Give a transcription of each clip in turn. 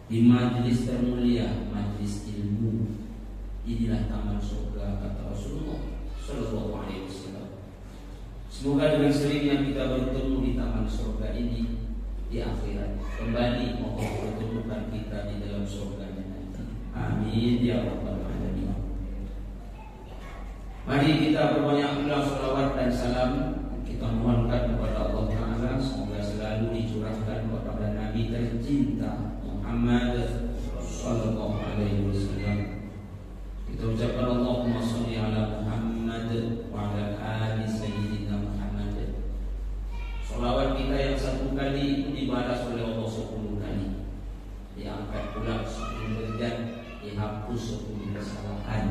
di majlis termulia, majlis ilmu. Inilah taman surga kata Rasulullah Sallallahu Alaihi Wasallam. Semoga dengan seringnya kita bertemu di taman surga ini di akhirat, kembali Allah pertemukan kita di dalam surga-Nya nanti. Amin ya rabbal alamin. Mari kita perbanyak ulang salawat dan salam. Kita mohonkan kepada Allah Ta'ala semoga selalu dicurahkan kepada Nabi tercinta Muhammad Sallallahu Alaihi Wasallam. Kita ucapkan Allahumma sholli ala Muhammad wa ala ali sayyidina Muhammad. Salawat kita yang satu kali itu dibalas oleh Allah 10 kali, diangkat pula 10 derajat, dihapus 10 kesalahan.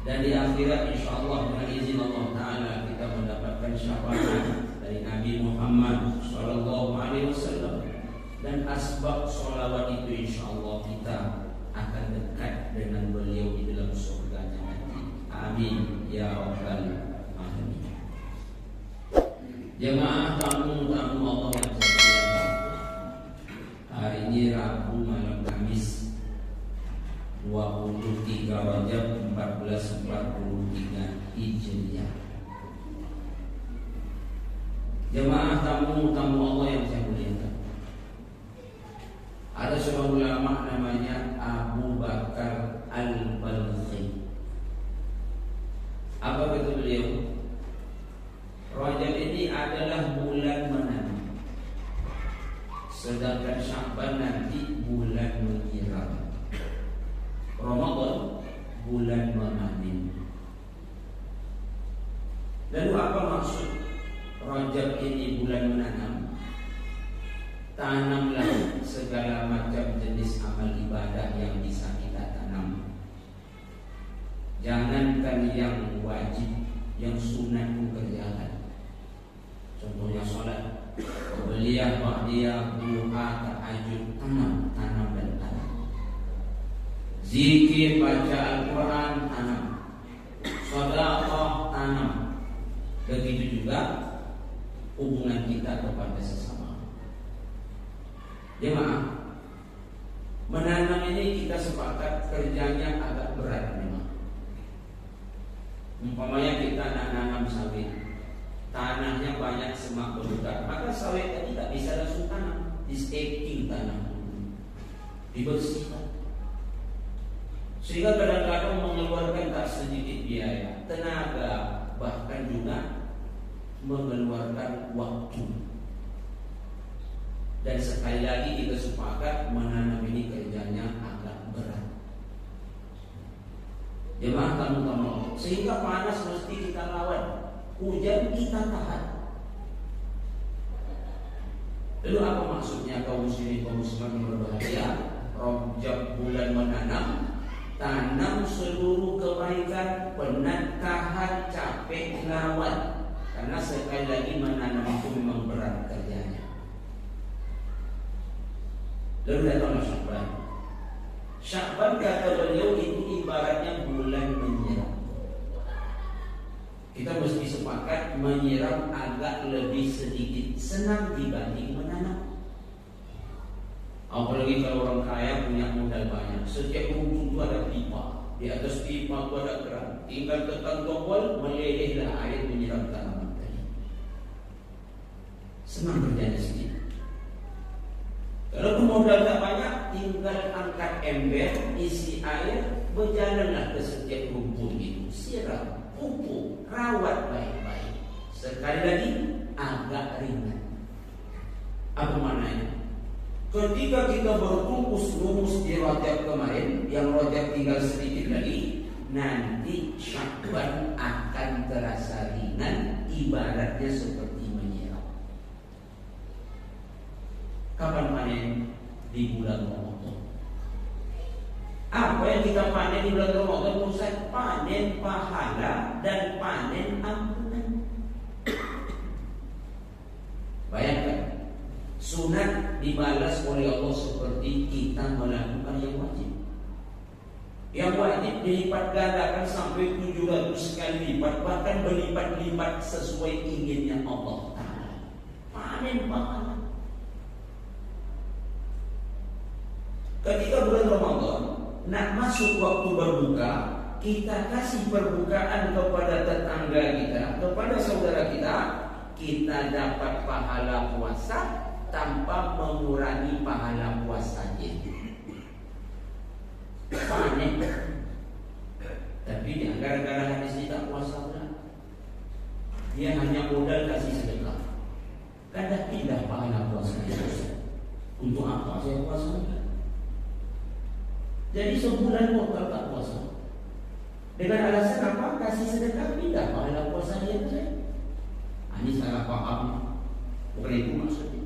Dan di akhirat insyaallah dengan izin Allah Ta'ala kita mendapatkan syafaat dari Nabi Muhammad Sallallahu Alaihi Wasallam. Dan asbab sholawat itu insyaallah kita akan dekat dengan beliau di dalam surga-Nya nanti. Amin ya rabbal alamin. Jemaah tamu-tamu Allah yang saya muliakan, hari ini Rabu malam Kamis 23 Rajab 1443 Hijriah. Jemaah tamu-tamu Allah yang saya muliakan, ada seorang ulama namanya Abu Bakar Al-Balkhi. Apa kata beliau? Rajab ini adalah bulan menanam, sedangkan Sya'ban nanti bulan menyiram, Ramadan bulan memanen. Lalu apa maksud Rajab ini bulan menanam? Tanamlah segala macam jenis amal ibadah yang bisa kita tanam. Jangankan yang wajib, yang sunat pun kerjakan. Contohnya sholat, qabliyah, ba'diyah, duha, tahajud, tanam dan tanam. Zikir, baca Al-Quran, tanam. Sedekah, tanam. Begitu juga hubungan kita kepada sesama. Jemaah, menanam ini kita sepakat kerjanya agak berat memang. Umpamanya kita nak nanam sawit, tanahnya banyak semak belukar, maka sawit tadi tak bisa langsung tanam, di staking tanah dulu, dibersihkan. Sehingga kadang-kadang mengeluarkan tak sedikit biaya, tenaga, bahkan juga mengeluarkan waktu. Dan sekali lagi kita sepakat menanam ini kerjanya agak berat. Jemaah tamu-tamu, sehingga panas mesti kita lawan, hujan kita tahan. Lalu apa maksudnya kaum muslimin kaum muslimat yang berbahagia? Rajab bulan menanam, tanam seluruh kebaikan, penat, tahan, capek, lawan. Karena sekali lagi menanam itu memang berat kerjanya. Lalu datanglah Sya'ban. Sya'ban kata beliau itu ibaratnya bulan menyiram. Kita mesti sepakat menyiram agak lebih sedikit senang dibanding menanam. Apalagi kalau orang kaya punya modal banyak, setiap rumput itu ada pipa, di atas pipa itu ada keran, tinggal tekan tombol, melelehlah air menyiram tanaman tadi. Senang kerjanya sedikit. Kalau modal tak banyak, tinggal angkat ember, isi air, berjalanlah ke setiap rumput itu, siram, pupuk, rawat baik-baik. Sekali lagi, agak ringan. Apa maknanya? Ketika kita berkumpus rumus di Rajab kemarin, yang Rajab tinggal sedikit lagi, nanti Sya'ban akan terasa ringan, ibaratnya seperti menyiram. Kapan panen? Di bulan Ramadan. Apa yang kita panen di bulan Ramadan? Ustaz, panen pahala dan panen ampunan. Bayangkan, sunat dibalas oleh Allah seperti kita melakukan yang wajib. Yang wajib dilipat gandakan sampai 700 kali lipat, bahkan berlipat-lipat sesuai inginnya Allah Ta'ala. Panen pahala. Ketika bulan Ramadan nak masuk waktu berbuka, kita kasih perbukaan kepada tetangga kita, kepada saudara kita, kita dapat pahala puasa tanpa mengurangi pahala puasanya. Panen. Tapi gara-gara hadis ini tak puasa pula. Dia hanya modal kasih sedekah. Kadang pindah pahala puasanya. Untuk apa saya puasa? Jadi sebulan total tak puasa. Dengan alasan apa? Kasih sedekah pindah pahala puasa dia saya. Ini salah paham. Bukan itu maksudnya.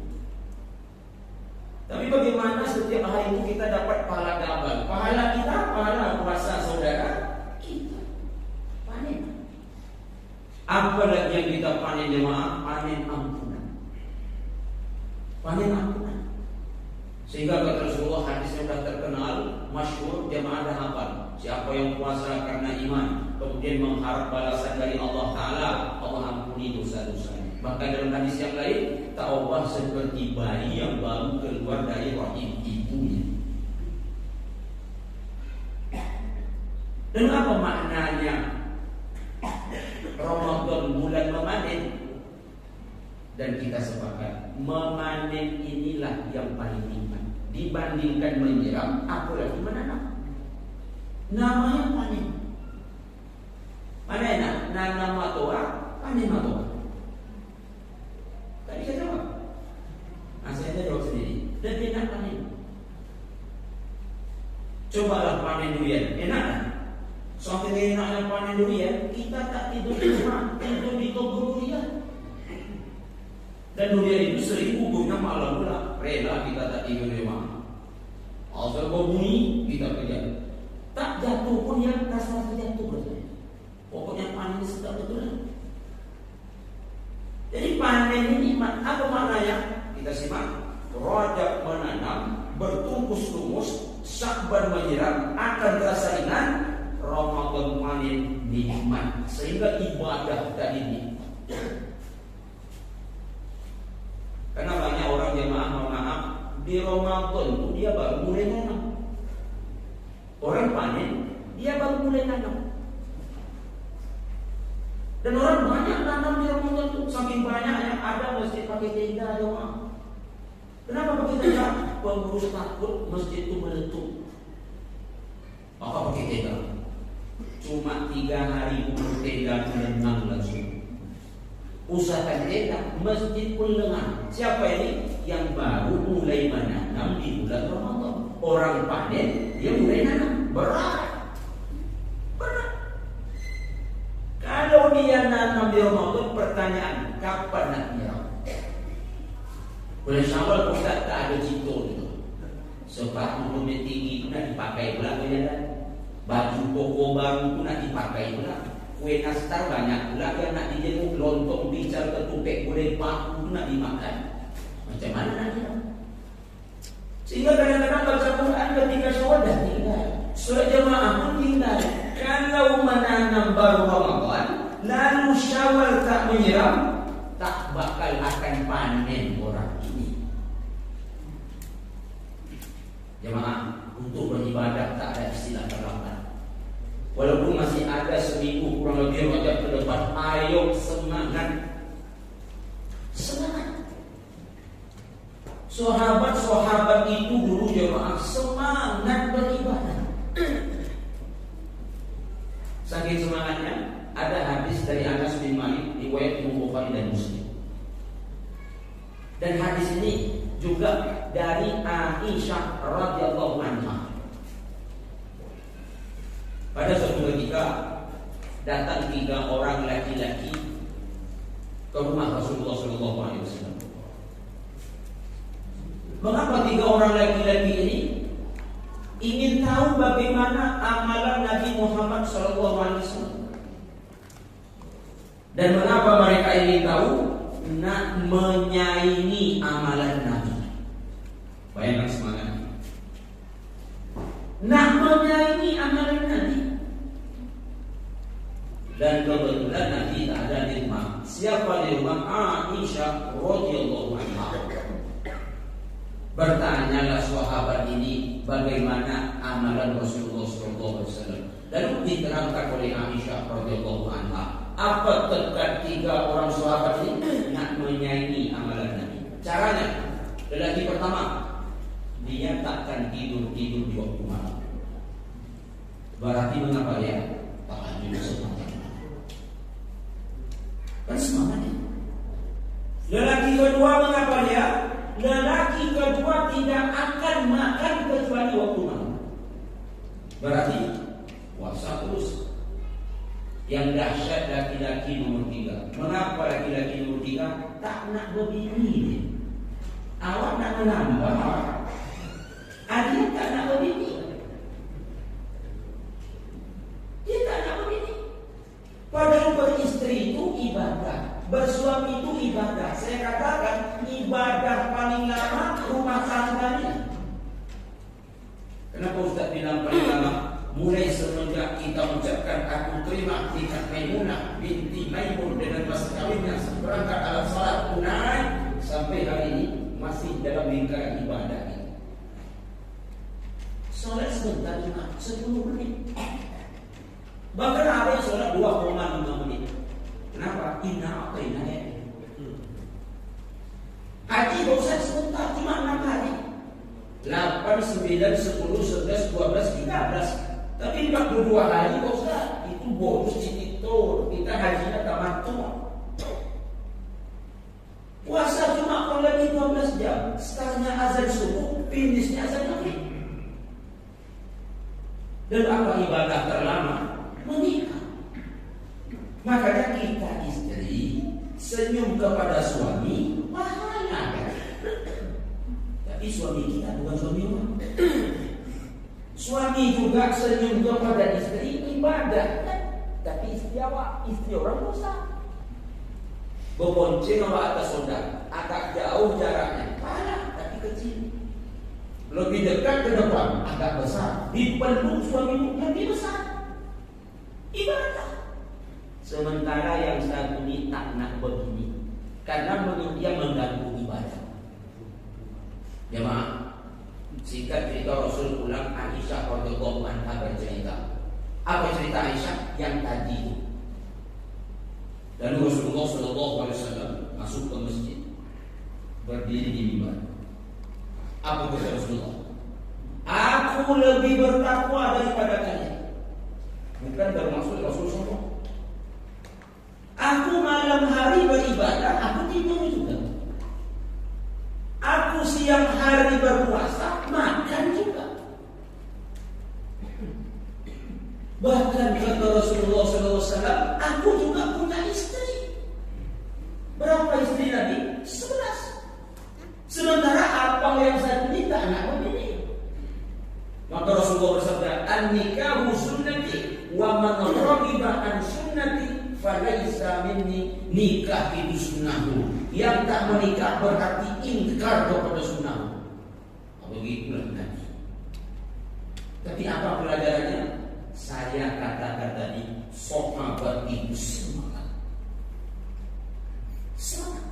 Tapi bagaimana setiap hari itu kita dapat pahala double? Pahala kita, pahala puasa saudara kita. Panen. Apa lagi yang kita panen jemaah? Panen ampunan. Panen ampunan. Sehingga kata Rasulullah, hadisnya sudah terkenal, masyhur, jemaah dah hafal. Siapa yang puasa karena iman, kemudian mengharap balasan dari Allah Ta'ala, Allah ampuni dosa-dosanya. Bahkan dalam hadis yang lain, taubat seperti bayi yang baru keluar dari rahim ibunya. Dan apa maknanya Ramadan bulan memanen? Dan kita sepakat, memanen inilah yang paling nikmat dibandingkan menyiram, apalagi menanam. Namanya panen. Mana enak? Nanam matoa, panen matoa. Tadi saya jawab. Saya jawab sendiri. Dan enak panen. Cobalah panen durian, enak kan? Sampai enaknya panen durian, kita tak tidur di rumah, tidur di kebun durian. Dan durian itu sering gugunya malam pula. Rela kita tak tidur di rumah. Asal berbunyi kita kerja. Tak jatuh pun yang kasar jatuh betul. Pokoknya panen sedap betul. Jadi panen ini apa maknanya? Kita simak. Rajab menanam, bertungkus-tungkus, Syakban menyiram, akan terasa ringan. Ramadan panen nikmat, sehingga ibadah tadi nikmat. Karena banyak orang jemaah mohon maaf, di Ramadan itu dia baru mulai nanam. Orang panen, dia baru mulai nanam. Dan orang banyak nanam di Ramadan itu, saking banyaknya ada masjid pakai tenda jemaah. Kenapa pakai tenda? Pengurus takut masjid itu meletup. Maka pakai tenda. Cuma 3 hari pun tenda lengang langsung. Usahakan tenda, masjid pun lengang. Siapa ini? Yang baru mulai menanam di bulan Ramadan. Orang panen, dia mulai nanam. Berat. Kalau dia nanam di Ramadan, pertanyaan, kapan nak nyiram? Bulan Syawal pun tak ada cito gitu. Sepatu rumit tinggi itu nak dipakai pula jalan. Baju koko baru itu nak dipakai pula. Kue nastar banyak pula yang nak dijenguk. Lontong bicar ketupek gulai paku itu nak dimakan. Macam mana nak nyiram? Sehingga kadang-kadang baca Quran ketika Syawal dah tinggal. Surat jemaah pun tinggal. Kalau menanam baru Ramadan, lalu Syawal tak menyiram, tak bakal akan panen orang ini. Jemaah, untuk beribadah tak ada istilah terlambat. Walaupun masih ada seminggu kurang lebih Rajab ke depan, ayo semangat. Semangat. Sahabat-sahabat itu dulu jemaah semangat beribadah. Saking semangatnya, ada hadis dari Anas bin Malik riwayat Imam Bukhari dan Muslim. Dan hadis ini juga dari Aisyah radhiyallahu anha. Pada suatu ketika datang 3 orang laki-laki ke rumah Rasulullah SAW. Mengapa 3 orang laki-laki ini ingin tahu bagaimana amalan Nabi Muhammad SAW? Dan mengapa mereka ingin tahu? Nak menyaingi amalan Nabi. Bayangkan semangatnya. Nak menyaingi amalan Nabi. Dan kebetulan Nabi tak ada di rumah. Siapa di rumah? Aisyah radhiyallahu anha. Bertanya Tanyalah sahabat ini bagaimana amalan Rasulullah SAW. Lalu diterangkan oleh Aisyah radhiyallahu anha, apa tekad 3 orang sahabat ini nak menyaingi amalan Nabi. Caranya, lelaki pertama, dia takkan tidur di waktu malam. Berarti mengapa dia tahajud semangat? Kan semangatnya. Lelaki kedua mengapa dia? Lelaki kedua tidak akan makan kecuali waktu malam. Berarti puasa terus. Yang dahsyat laki-laki nomor 3. Mengapa laki-laki nomor 3 tak nak berbini? Awak nak menambah, dia tak nak berbini. Dia tak nak berbini. Padahal beristri itu ibadah, bersuami itu ibadah. Saya katakan ibadah paling lama rumah tangganya. Kenapa Ustaz bilang paling lama? Mulai semenjak kita ucapkan aku terima nikah Maimunah binti Maimun dengan mas kawinnya berangkat alat salat tunai sampai hari ini masih dalam lingkaran ibadah ini. Salat sebentar cuma 10 menit. Bahkan ada yang salat 2,5 menit. Kenapa? Inna aqina ya. Haji dosa sebentar cuma 6 hari. 8, 9, 10, 11, 12, 13. Tapi 42 hari Pak Ustaz, itu bonus cititor. Kita hajinya tamattu. Puasa cuma kurang lebih 12 jam. Startnya azan subuh, finishnya azan maghrib. Dan apa ibadah terlama? Menikah. Makanya kita istri senyum kepada suami, pahalanya. Tapi suami kita bukan suami orang. Suami juga senyum kepada istri, ibadah. Tapi istri orang dosa. Berbonceng awak atas soda, agak jauh jaraknya, parah tapi kecil. Lebih dekat ke depan, agak besar. Dipeluk suamimu lebih besar. Ibadah. Sementara yang satu ini tak nak begini, karena dia mengganggu ibadah. Jemaah, singkat cerita Rasul pulang, Aisyah radhiyallahu anha bercerita. Apa cerita Aisyah? Yang tadi. Lalu Rasulullah SAW masuk ke masjid, berdiri di mimbar. Apa kata Rasulullah? Aku lebih bertakwa daripada kalian. Bukan bermaksud Rasulullah. Aku malam hari beribadah, aku tidur juga. Aku siang hari berpuasa, makan juga. Bahkan kata Rasulullah SAW, aku juga punya istri. Berapa istri Nabi? 11. Sementara apa yang saya ini tak nak begini. Maka Rasulullah bersabda, an-nikahu sunnati wa man raghiba an sunnati falaisa minni. Nikah itu sunnahku. Yang tak menikah berarti ingkar kepada sunnahku. Begitulah Nabi. Tapi apa pelajarannya? Saya katakan tadi, sahabat itu semangat. Semangat.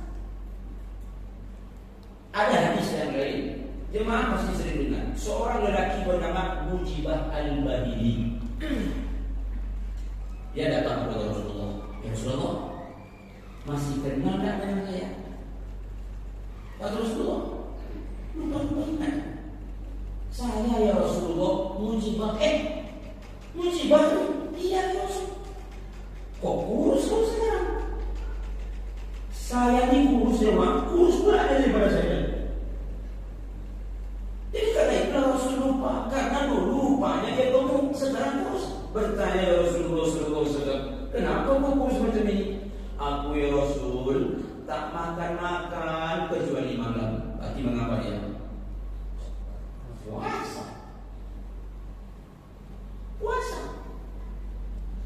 Ada hadis yang lain, jemaah pasti sering dengar. Seorang lelaki bernama Mujibah al-Badili. Dia datang kepada Rasulullah. Ya Rasulullah, masih kenal tak dengan saya? Kata Rasulullah, lupa ingat. Saya ya Rasulullah Mujibah. Mujibah? Iya Rasul. Kok kurus kau sekarang? Saya ini kurus memang, kurus pula ada daripada saya. Jadi karena itu Rasul lupa. Karena dulu rupanya dia gemuk, sekarang kurus. Bertanya ya Rasulullah SAW, kenapa kau kurus macam ini? Aku ya Rasul tak makan kecuali malam. Berarti mengapa dia? Puasa.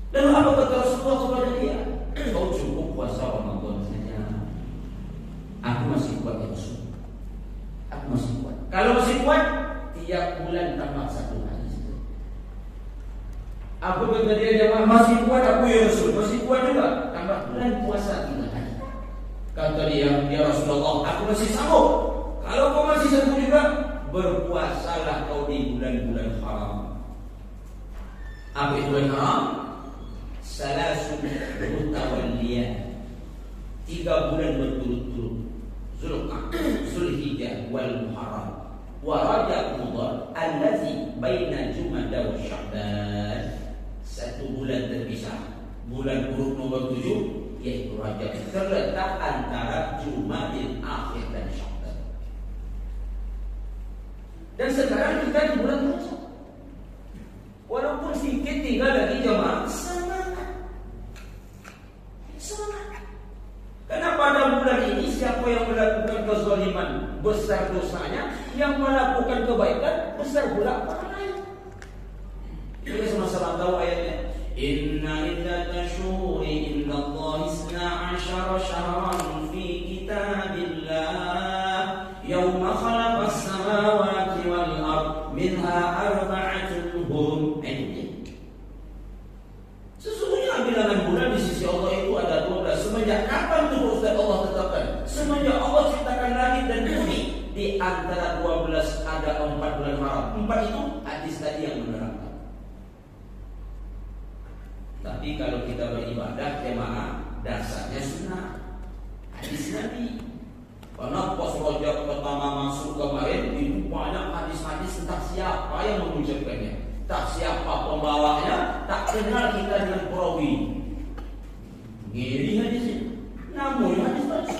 Lalu apa kata Rasulullah kepada dia? Kau cukup puasa Ramadan saja. Aku masih kuat ya Rasul. Aku masih kuat. Kalau masih kuat, tiap bulan tambah 1 hari. Apa kata dia? Jemaah, masih kuat aku ya Rasul. Masih kuat juga. Tambah bulan puasa 3 hari. Kata dia, ya Rasulullah, aku masih sanggup. Kalau kau masih sanggup juga, berpuasalah kau di bulan-bulan haram. Apa itu bulan haram? Salasun mutawalliyah, 3 bulan berturut-turut, Zulhijjah wal Muharram wa Rajab Mudhar allazi baina Jumada wa Sya'ban. 1 bulan terpisah, bulan buruk nomor 7 yaitu Rajab, terletak antara Jumadil Akhir dan Sya'ban. Dan sekarang kita di bulan Rajab, walaupun sedikit tinggal lagi jemaah, semangat. Karena pada bulan ini siapa yang melakukan kezaliman besar dosanya, yang melakukan kebaikan besar pula pahalanya. Kita sama-sama tahu ayatnya. Inna iddatash syuhuri indallahi 12 syahran fi kitabillah yauma khalaqas samawati wal ard minha arba'atun hurum. Sesungguhnya bilangan bulan di sisi Allah itu ada 12. Semenjak kapan itu Ustaz Allah tetapkan? Semenjak Allah ciptakan langit dan bumi. Di antara 12 ada 4 bulan haram. 4 itu hadis tadi yang menerangkan. Tapi kalau kita beribadah jemaah, dasarnya sunnah, hadis Nabi. Karena pas Rajab pertama masuk kemarin itu banyak hadis-hadis tentang siapa yang mengucapkannya, tak siapa pembawanya, tak kenal kita dengan perawi. Ngiri hadisnya, namun hadis tadi.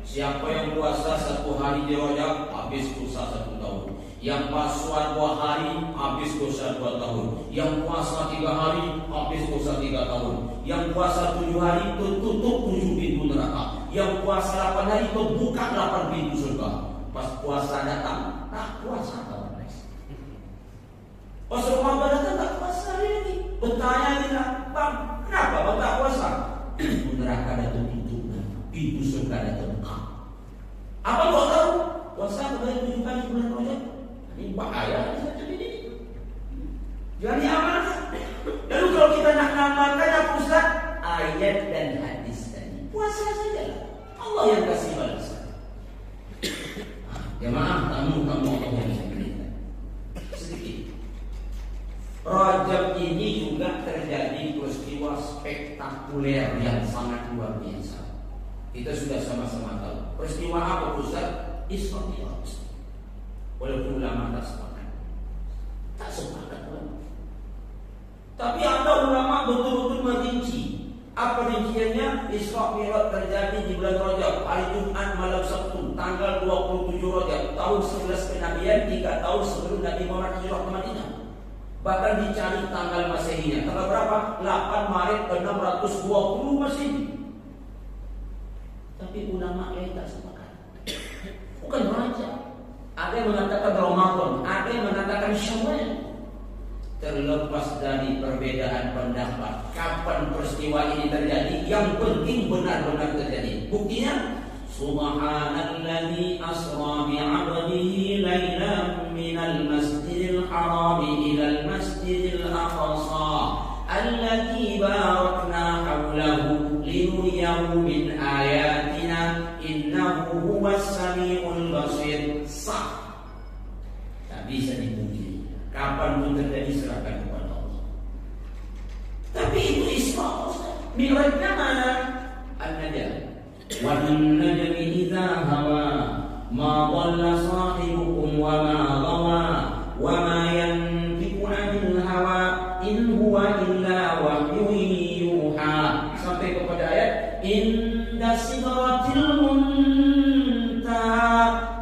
Siapa yang puasa 1 hari di Rajab, habis dosa 1 tahun. Yang puasa 2 hari, habis dosa 2 tahun. Yang puasa 3 hari, habis dosa 3 tahun. Yang puasa 7 hari, tertutup 7 pintu neraka. Yang puasa 8 hari, terbuka 8 pintu surga. Pas puasa datang, tak puasa tahun next. Pas Ramadan datang, tak puasa lagi. Bertanya kita, Bang, kenapa Bang tak puasa? Neraka ada tertutup, pintu surga ada terbuka. Apa kau tahu? Puasa kembali 7 kali bulan Rajab. Ini bahaya ini. Jangan diamalkan. Lalu kalau kita nak ngamalkan apa Ustaz? Ayat dan hadis tadi. Puasa saja. Allah yang kasih balasan. Jemaah, kamu Allah yang saya sedikit. Rajab ini juga terjadi peristiwa spektakuler yang sangat luar biasa. Kita sudah sama-sama tahu. Peristiwa apa Ustaz? Isra Mi'raj. Walaupun ulama tak sepakat ulama. Tapi ada ulama betul-betul merinci. Apa rinciannya? Isra Mi'raj terjadi di bulan Rajab, hari Jumat malam Sabtu, tanggal 27 Rajab, tahun 11 kenabian, 3 tahun sebelum Nabi Muhammad hijrah ke Madinah. Bahkan dicari tanggal Masehinya. Tanggal berapa? 8 Maret 620 Masehi. Tapi ulama lain tak sepakat. Bukan Rajab. Ada yang mengatakan Ramadan, ada yang mengatakan Syawal. Terlepas dari perbedaan pendapat kapan peristiwa ini terjadi, yang penting benar-benar terjadi. Buktinya, Subhanalladzi asra bi'abdihi lailan minal masjidil haram ilal masjidil aqsa alladzi barakna hawlahu linuriyahu min ayatina innahu huwas samiul basir. Sah. Tak bisa dipungkiri. Kapan pun terjadi serahkan kepada Allah. Tapi itu Isra. Mi'rajnya mana? An-Najm. Wan najmi idza hawa ma dhalla sahibukum wa ma ghawa wa ma yantiqu 'anil hawa in huwa illa wahyun yuha. Sampai kepada ayat inda sidratil muntaha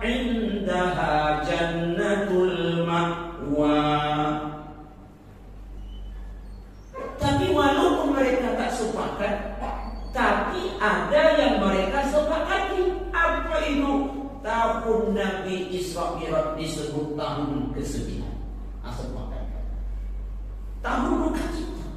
indaha jannatul ma'wa. Tapi walaupun mereka tak sepakat, tapi ada yang mereka sepakati. Apa itu? Tahun Nabi Isra Mi'raj disebut tahun ke-9. Sepakat. Tahun duka-cita.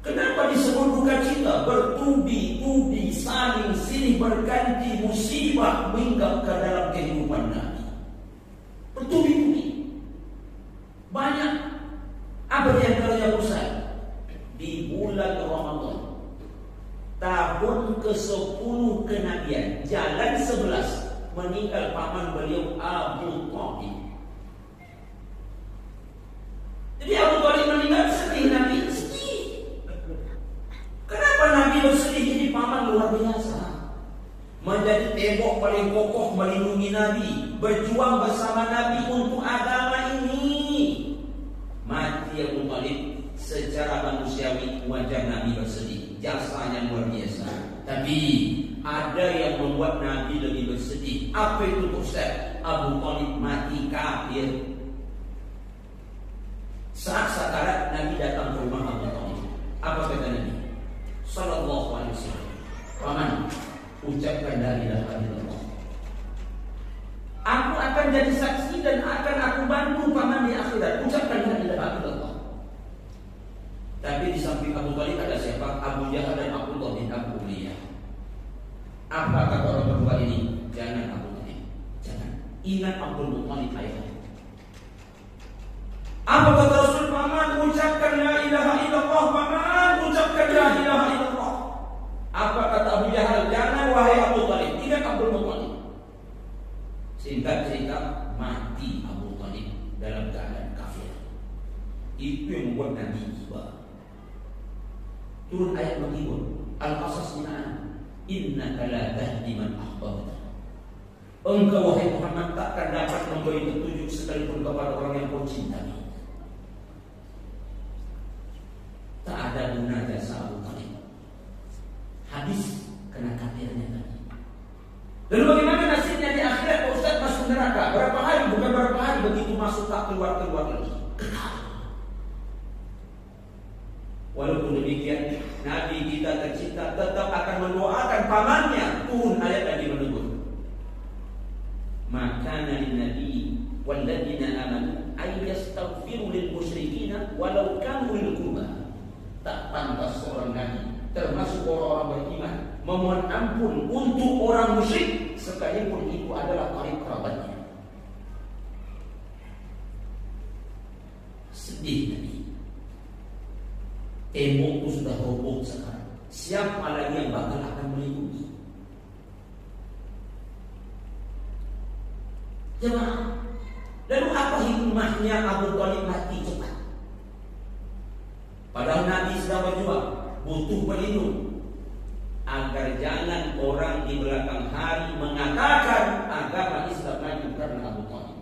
Kenapa disebut duka-cita? Bertubi-tubi, saling silih berganti musibah menginggap ke dalam kehidupan Nabi. Bertubi-tubi. Banyak. Apa yang antaranya Ustaz? Di bulan Ramadan, tahun ke-10 kenabian, jalan 11, meninggal meninggal paman beliau Abu Thalib. Jadi Abu Thalib meninggal, sedih Nabi, sedih. Kenapa Nabi bersedih? Ini paman luar biasa, menjadi tembok paling kokoh melindungi Nabi, berjuang bersama Nabi untuk agama ini. Mati Abu Thalib, secara manusiawi wajar Nabi bersedih, jasanya luar biasa. Tapi ada yang membuat Nabi lebih bersedih. Apa itu Ustaz? Abu Thalib mati kafir. Saat sakarat Nabi datang ke rumah Abu Thalib. Apa kata Nabi sallallahu alaihi wasallam? Paman, ucapkan la ilaha illallah. Aku akan jadi saksi dan akan aku bantu paman di akhirat. Ucapkan la ilaha illallah. Tapi di samping Abu Thalib ada siapa? Abu Jahal dan Abdullah bin Abu Umayyah. Apa kata orang berdua ini? Jangan Abu Thalib, jangan. Ingat Abdul Muttalib ayahnya. Apa kata Rasul? Paman, ucapkan la ilaha illallah. Paman, ucapkan la ilaha illallah. Apa kata Abu Jahal? Jangan wahai Abu Thalib, ingat Abdul Muttalib. Singkat cerita, mati Abu Thalib dalam keadaan kafir. Itu yang membuat Nabi tiba. Turun ayat menghibur, Al-Qasas 9. Innaka la tahdi man ahbabta. Engkau wahai Muhammad takkan dapat memberi petunjuk sekalipun kepada orang yang kau cintai. Tak ada guna jasa Abu Thalib. Habis kena kafirnya tadi. Lalu bagaimana nasibnya di akhirat? Pak Ustaz masuk neraka. Berapa hari? Bukan berapa hari, begitu masuk tak keluar lagi. Walaupun demikian, Nabi kita tercinta tetap akan mendoakan pamannya. Turun ayat lagi menegur. Maka Nabi walladzina amanu ay yastaghfiru lil musyrikina walau kanu lil qurba. Tak pantas seorang Nabi, termasuk orang-orang beriman, memohon ampun untuk orang musyrik sekalipun itu adalah karib kerabatnya. Sedih Nabi. Tembok itu sudah roboh sekarang. Siapa lagi yang bakal akan melindungi? Jemaah, lalu apa hikmahnya Abu Thalib mati cepat? Padahal Nabi sedang berjuang, butuh pelindung, agar jangan orang di belakang hari mengatakan agama Islam maju karena Abu Thalib.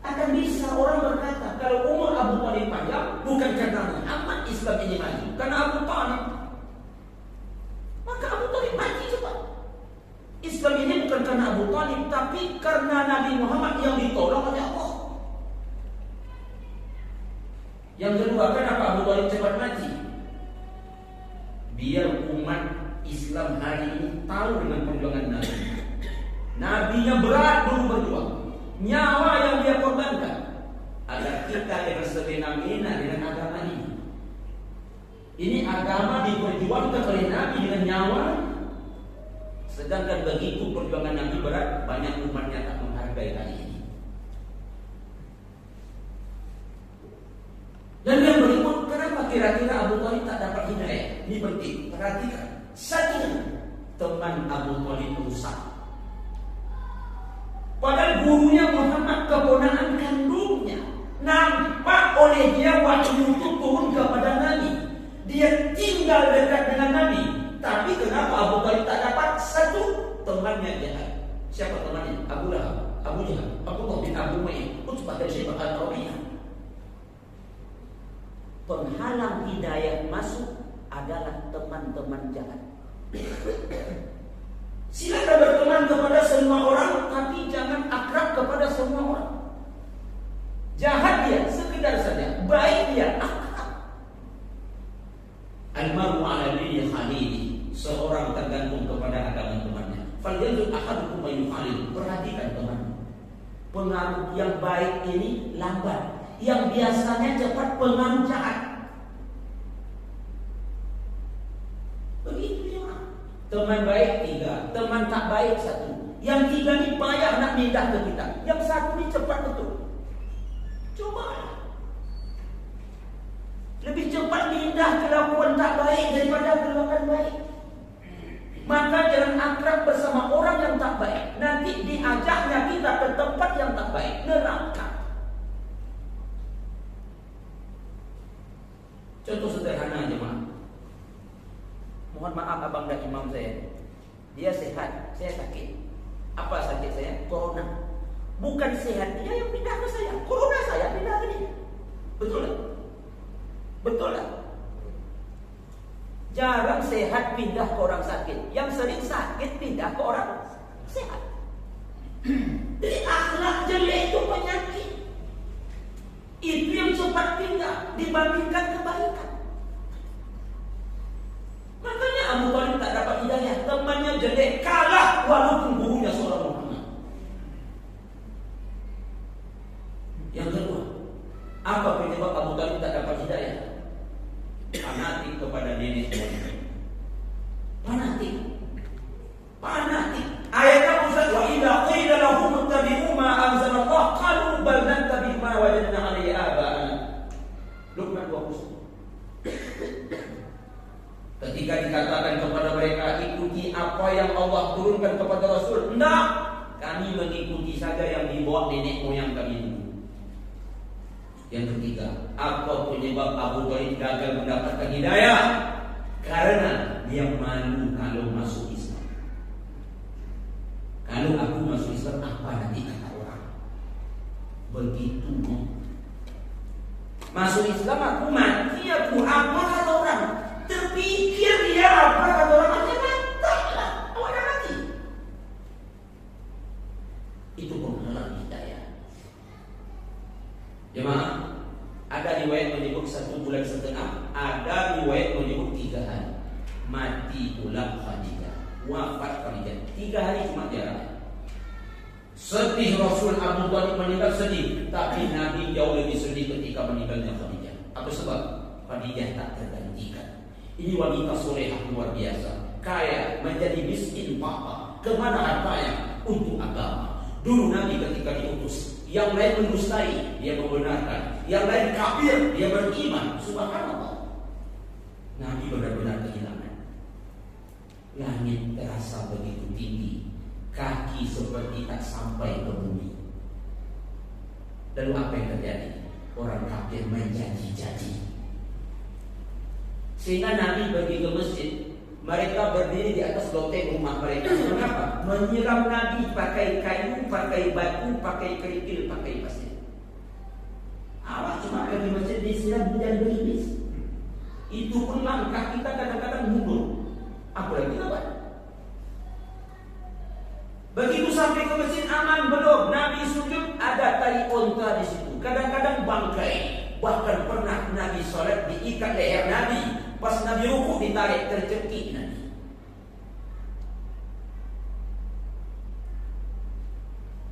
Akan bisa orang berkata kalau umur Abu Thalib panjang bukan karena Muhammad Islam ini maju, karena Abu Thalib. Maka Abu Thalib mati cepat. Islam ini bukan karena Abu Thalib, tapi karena Nabi Muhammad yang ditolong oleh Allah. Yang kedua, kenapa Abu Thalib cepat mati? Biar umat Islam hari ini tahu dengan perjuangan Nabi. Nabinya berat dulu berjuang, nyawa yang dia korbankan agar kita bersebena-mena dengan agama ini. Ini agama diperjuangkan oleh Nabi dengan nyawa. Sedangkan begitu perjuangan Nabi berat, banyak umatnya tak menghargai kali ini. Dan yang berikut, kenapa kira-kira Abu Thalib tak dapat hidayah? Ini penting, perhatikan. Satu, teman Abu Thalib rusak. Padahal gurunya Muhammad, keponakan kandungnya, nampak oleh dia wahyu itu turun kepada Nabi. Dia tinggal dekat dengan Nabi. Tapi kenapa Abu Thalib tak dapat? Satu, temannya jahat. Siapa temannya? Abu Lahab, Abu Jahal, Abdullah bin Abu Umayyah, Utbah dan Syaibah al-Rabi'ah. Penghalang hidayah masuk adalah teman-teman jahat. Silakan berteman kepada semua orang, tapi jangan akrab kepada semua orang. Jahat dia, sekedar saja. Baik dia, akrab. Al-mar'u 'ala dini khalili. Seorang tergantung kepada agama temannya. Falyanzur ahadukum may yukhalil. Perhatikan teman. Pengaruh yang baik ini lambat. Yang biasanya cepat pengaruh jahat. Begitu ya. Teman baik 3, teman tak baik 1. Yang 3 ni payah nak pindah ke kita. Yang 1 ni cepat betul. Coba. Lebih cepat pindah kelakuan tak baik daripada kelakuan baik. Maka jangan akrab bersama orang yang tak baik. Nanti diajaknya kita ke tempat yang tak baik, neraka. Contoh sederhana aja, Mak. Mohon maaf abang dan imam saya. Dia sehat, saya sakit. Apa sakit saya? Corona. Bukan sehat dia yang pindah ke saya. Corona saya pindah ke dia. Betul tak? Betul tak? Jarang sehat pindah ke orang sakit. Yang sering sakit pindah ke orang sehat. Jadi akhlak jelek itu penyakit. Itu yang cepat pindah dibandingkan kebaikan. Makanya Abu Thalib tak dapat hidayah. Temannya jelek, kalah walaupun gurunya seorang Muhammad. Yang kedua, apa penyebab Abu Thalib tak dapat hidayah? Fanatik kepada nenek moyang. Fanatik. Ayatnya Ustaz, wa idza qila lahum ittabi'u ma anzalallah qalu bal nattabi' ma wajadna 'alaihi aba'ana. Luqman 20. Ketika dikatakan kepada mereka ikuti apa yang Allah turunkan kepada Rasul, enggak, kami mengikuti saja yang dibawa nenek moyang kami dulu. Yang ketiga, apa penyebab Abu Thalib gagal mendapatkan hidayah? Karena dia malu kalau masuk Islam. Kalau aku masuk Islam, apa nanti kata orang? Begitu. Masuk Islam aku mati, aku apa kata orang? Terpikir dia apa kata orang? Aja mantaplah, awak dah mati. Itu penghalang hidayah. Jemaah, ada riwayat menyebut 1,5 bulan, ada riwayat menyebut 3 hari. Mati pula Khadijah, wafat Khadijah. 3 hari cuma jarak. Sedih Rasul Abu Thalib meninggal sedih, tapi Nabi jauh lebih sedih ketika meninggalnya Khadijah. Apa sebab? Khadijah tak tergantikan. Ini wanita solehah luar biasa, kaya, menjadi miskin papa. Kemana hartanya? Untuk agama. Dulu Nabi ketika diutus, yang lain mendustai, dia membenarkan. Yang lain kafir, dia beriman. Subhanallah. Nabi benar-benar kehilangan. Langit terasa begitu tinggi, kaki seperti tak sampai ke bumi. Lalu apa yang terjadi? Orang kafir menjanji-janji. Sehingga Nabi pergi ke masjid, mereka berdiri di atas loteng rumah mereka. Kenapa? Menyiram Nabi pakai kayu, pakai batu, pakai kerikil, pakai pasir. Awak cuma pergi masjid disiram hujan gerimis. Itu pun langkah kita kadang-kadang mundur. Apa lagi kita buat? Begitu sampai ke masjid aman belum? Nabi sujud, ada tali onta di situ. Kadang-kadang bangkai. Bahkan pernah Nabi sholat diikat leher Nabi. Pas Nabi rukuk ditarik, tercekik Nabi.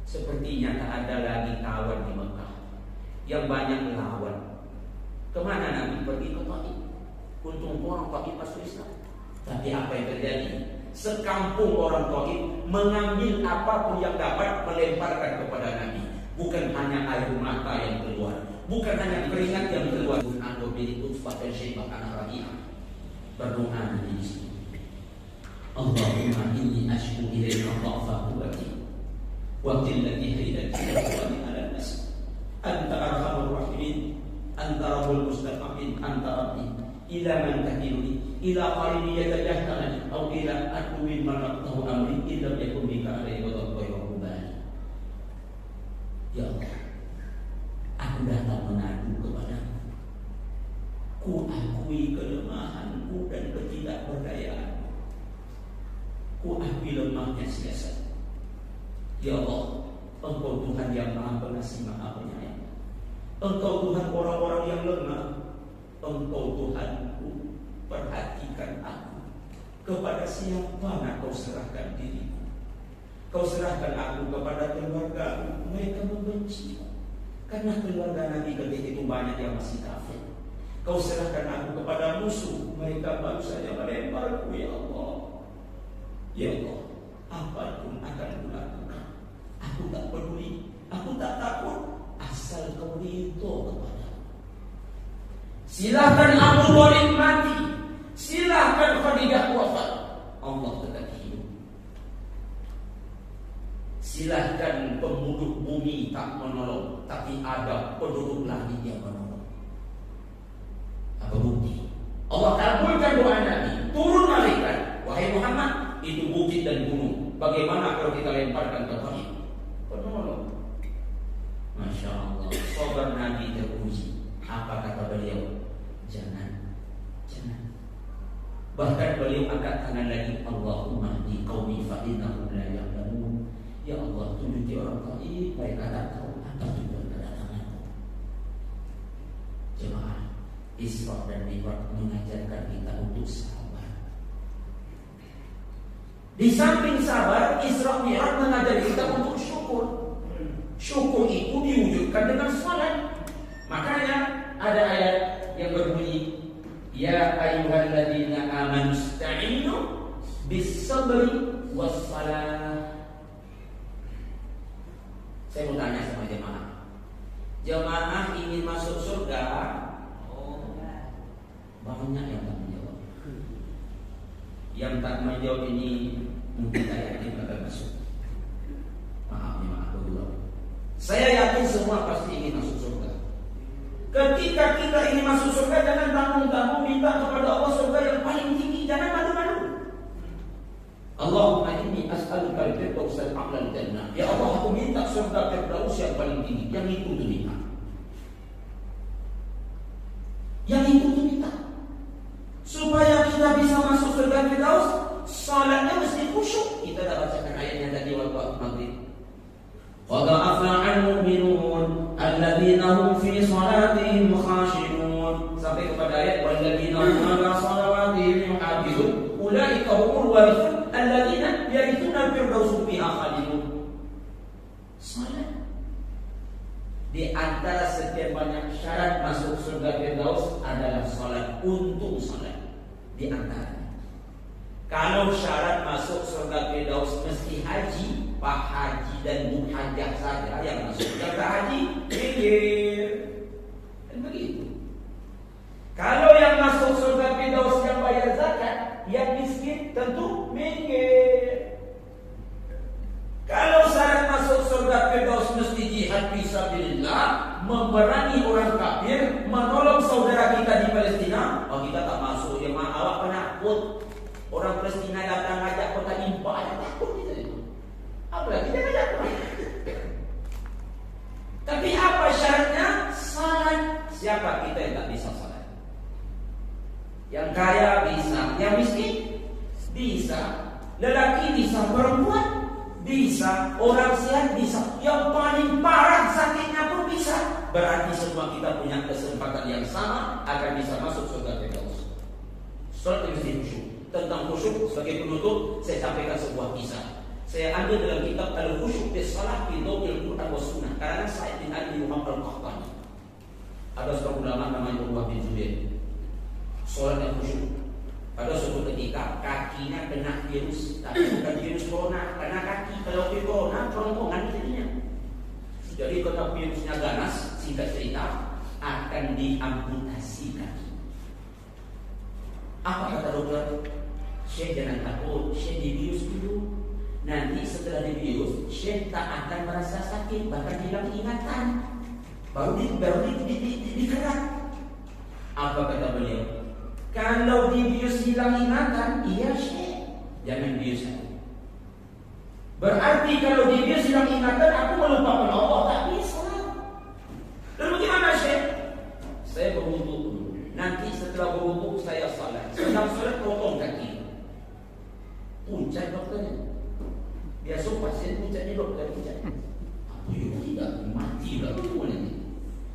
Sepertinya tak ada lagi kawan di Mekah yang banyak melawan. Kemana Nabi pergi? Ke Taif. Untung orang Taif masuk Islam. Tapi apa yang terjadi? Sekampung orang Taif mengambil apapun yang dapat melemparkan kepada Nabi. Bukan hanya air mata yang keluar, bukan hanya keringat yang keluar. Ando milik Utsbah dan Syaibah anak Rabi'ah berdoa di sini. Allahumma inni ashku ilaika dha'fa quwwati wa qillati hilati wa ala nas. Anta arhamur rahimin, anta rabbul mustaqim, anta rabbi. Ila man tahiluni, ila qarini yatajahtanani, atau ila aduwin manaqtahu amri, illa yakun bika alaihi wa rahubani. Ya Allah, aku datang mengadu kepadamu. Ku akui kelemahanku dan ketidakberdayaanku. Ku akui lemahnya siasat. Ya Allah, Engkau Tuhan yang Maha Pengasih, Maha Penyayang. Engkau Tuhan orang-orang yang lemah. Engkau Tuhanku, perhatikan aku. Kepada siapa nak kau serahkan diriku? Kau serahkan aku kepada keluarga, mereka membenci. Karena keluarga Nabi ketika itu banyak yang masih kafir. Kau serahkan aku kepada musuh, mereka baru saja melemparku. Ya Allah, ya Allah, apapun akan kulakukan. Aku tak peduli, aku tak takut, asal kau ridho kepada. Silahkan Abu Thalib mati, silahkan Khadijah wafat, Allah tetap penduduk bumi tak menolong, tapi ada penduduk langit yang menolong. Apa bukti? Allah kabulkan doa Nabi, turun malaikat. Wahai Muhammad, itu bukit dan gunung. Bagaimana kalau kita lemparkan ke Taif? Penolong. Masya Allah, sabar Nabi teruji. Apa kata beliau? Jangan. Bahkan beliau angkat tangan lagi, Allahumma di qaumi fa innahum la ya'lamun. Ya Allah, tunjuki orang Taif, mereka tak tahu apa tujuan kedatanganmu. Jemaah, Isra dan Mi'raj mengajarkan kita untuk sabar. Di samping sabar, Isra Mi'raj mengajar kita untuk syukur. Syukur itu diwujudkan dengan salat. Makanya ada ayat yang berbunyi, Ya ayyuhalladzina amanu ista'inu bis-sabri was-salah. Saya mau tanya sama jemaah. Jemaah ingin masuk surga? Banyak yang tak menjawab. Yang tak menjawab ini mungkin saya yakin akan masuk. Maaf dulu. Saya yakin semua pasti ingin masuk surga. Ketika kita ingin masuk surga, jangan tanggung-tanggung minta kepada Allah surga yang paling tinggi. Jangan malu-malu. Allahumma inni as'aluka al-firdaus al-a'la al-jannah. Ya Allah, aku minta surga Firdaus yang paling tinggi. Yang itu tu minta. Yang itu tu minta. Supaya kita bisa masuk surga Firdaus, salatnya mesti khusyuk. Kita dah bacakan ayatnya tadi waktu maghrib. Qad aflaha al-mu'minun alladzina hum fi salatihim khashi'un. Sampai kepada ayat walladzina hum 'ala salawatihim yuhafizun. Ulaika humul warithun alladzina yarithuna al-firdaus fiha khalidun. Salat. Di antara sekian banyak syarat masuk surga Firdaus adalah salat. Untuk salat di antaranya. Kalau syarat masuk surga Firdaus mesti haji, Pak Haji dan Bu Hajah saja yang masuk. Yang tak haji, mikir. Dan begitu. Kalau yang masuk surga Firdaus yang bayar zakat, yang miskin tentu mikir. Kalau syarat masuk surga Firdaus mesti jihad fisabilillah, memerangi orang kafir, menolong saudara kita di Palestina. Oh, kita tak masuk, ya mak, awak penakut. Orang Palestina datang ajak kota impah, ada takut kita itu. Apalagi dia ajak orang. Tapi apa syaratnya? Salat. Siapa kita yang tak bisa salat? Yang kaya bisa, yang miskin bisa, lelaki bisa, perempuan bisa, orang sehat bisa, yang paling parah sakitnya pun bisa. Berarti semua kita punya kesempatan yang sama akan bisa masuk surga Firdaus. Salat mesti khusyuk. Tentang khusyuk sebagai penutup, saya sampaikan sebuah kisah. Saya ambil dalam kitab Al-Khusyuk fi Shalah fi Dawil Quran wa Sunnah karangan Sa'id bin Ali Muhammad Al-Qahtani. Ada seorang ulama namanya Urwah bin Zubair. Salat yang khusyuk. Pada suatu ketika kakinya kena virus, tapi bukan virus corona, kena kaki. Kalau virus corona, kerongkongan jadinya. Jadi kalau virusnya ganas, singkat cerita, akan diamputasi kaki. Apa kata dokter? Syekh jangan takut, Syekh dibius dulu. Nanti setelah dibius, Syekh tak akan merasa sakit, bahkan hilang ingatan. Baru dikerak. Apa kata beliau? Kalau dibius hilang ingatan, iya Syekh, jangan bius aku. Berarti kalau dibius hilang ingatan, aku melupakan Allah, tak bisa. Lalu gimana Syekh? Saya berwudu dulu. Nanti setelah berwudu saya salat. Sedang salat potong kaki. Puncak dokternya. Biasa pasien puncaknya dokter puncak. Apa yang tidak mati lah itu ini.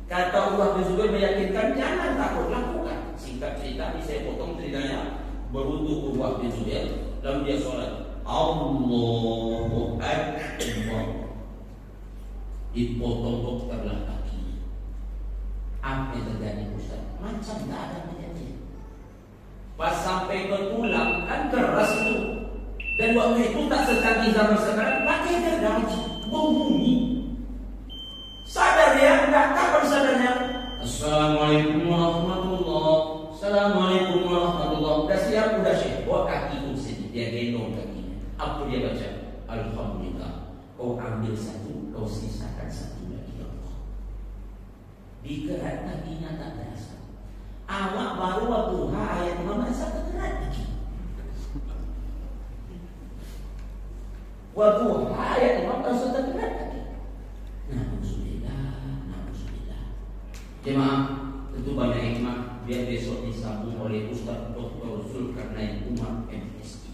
Kata Urwah bin Zubair meyakinkan jangan takut, lakukan. Singkat cerita ini saya potong ceritanya. Berwudu Urwah bin Zubair, lalu dia salat. Allahu Akbar. Dipotong dokterlah kaki. Apa yang terjadi Ustaz? Macam tak ada menjadi. Pas sampai ke tulang kan keras itu. Dan waktu itu tak secanggih zaman sekarang, pakai gergaji, bunyi. Sadar dia? Enggak, kapan sadarnya? Assalamualaikum warahmatullahi. Assalamualaikum warahmatullahi. Udah siap, udah Syekh. Bawa kaki pun sini, dia gendong kakinya. Apa dia baca? Alhamdulillah. Kau ambil satu, kau sisakan satu lagi Allah. Dikerat kakinya tak terasa. Awak baru Wadduha ayat 15 terkerat lagi. Wadduha ayat 15 terkerat lagi. Na'udzubillah. Jemaah, tentu banyak hikmah biar besok disambung oleh Ustaz Dr. Zulkarnain Umar MSI.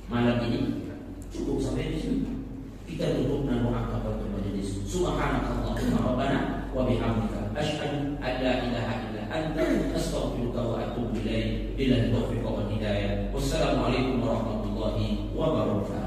Malam ini cukup sampai di sini. Kita tutup dan doa kafatul majelis. Subhanakallahumma rabbana wa bihamdika asyhadu an la ilaha illa anta astaghfiruka wa atubu ilaik. Billahi taufiq wal hidayah. Wassalamualaikum warahmatullahi wabarakatuh.